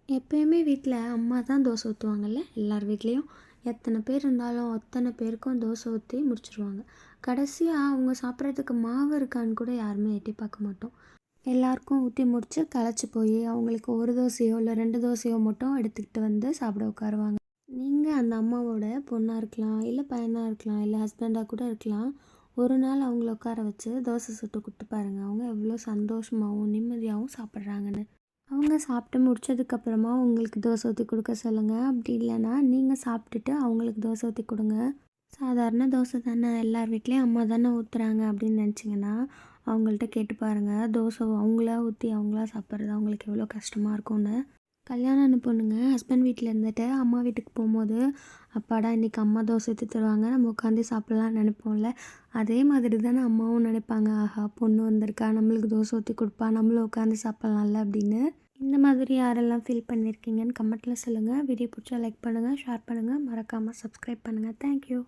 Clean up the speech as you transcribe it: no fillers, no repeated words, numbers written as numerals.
எப்பயுமே வீட்டில் அம்மா தான் தோசை ஊற்றுவாங்கல்ல, எல்லார் வீட்லேயும். எத்தனை பேர் இருந்தாலும் அத்தனை பேருக்கும் தோசை ஊற்றி முடிச்சிருவாங்க. கடைசியாக அவங்க சாப்பிட்றதுக்கு மாவு இருக்கான்னு கூட யாருமே எட்டி பார்க்க மாட்டோம். எல்லாருக்கும் ஊற்றி முடிச்சு களைச்சி போய் அவங்களுக்கு ஒரு தோசையோ இல்லை 2 தோசையோ மட்டும் எடுத்துக்கிட்டு வந்து சாப்பிட உட்காருவாங்க. நீங்கள் அந்த அம்மாவோட பொண்ணாக இருக்கலாம், இல்லை பையனாக இருக்கலாம், இல்லை ஹஸ்பண்டாக கூட இருக்கலாம். ஒரு நாள் அவங்கள உட்கார வச்சு தோசை சுட்டு கொடுத்து பாருங்கள், அவங்க எவ்வளோ சந்தோஷமாகவும் நிம்மதியாகவும் சாப்பிட்றாங்கன்னு. அவங்க சாப்பிட்டு முடிச்சதுக்கப்புறமா உங்களுக்கு தோசை ஊற்றி கொடுக்க சொல்லுங்கள். அப்படி இல்லைன்னா நீங்கள் சாப்பிட்டுட்டு அவங்களுக்கு தோசை ஊற்றி கொடுங்க. சாதாரண தோசை தானே, எல்லார் வீட்லேயும் அம்மா தானே ஊற்றுறாங்க அப்படின்னு நினச்சிங்கன்னா அவங்கள்ட்ட கேட்டு பாருங்கள். தோசை அவங்களா ஊற்றி அவங்களா சாப்பிட்றது அவங்களுக்கு எவ்வளோ கஷ்டமாக இருக்கும்னு. கல்யாணம் ஆன பொண்ணுங்க ஹஸ்பண்ட் வீட்டில் இருந்துட்டு அம்மா வீட்டுக்கு போகும்போது, அப்பாடா இன்றைக்கி அம்மா தோசை ஊற்றி தருவாங்க, நம்ம உட்காந்து சாப்பிட்லான்னு நினைப்போம்ல. அதே மாதிரி தானே அம்மாவும் நினைப்பாங்க, ஆஹா பொண்ணு வந்திருக்கா, நம்மளுக்கு தோசை ஊற்றி கொடுப்பா, நம்மளும் உட்காந்து சாப்பிட்லாம்ல அப்படின்னு. இந்த மாதிரி யாரெல்லாம் ஃபீல் பண்ணியிருக்கீங்கன்னு கமெண்ட்டில் சொல்லுங்கள். வீடியோ பிடிச்சா லைக் பண்ணுங்கள், ஷேர் பண்ணுங்கள், மறக்காமல் சப்ஸ்கிரைப் பண்ணுங்கள். தேங்க்யூ.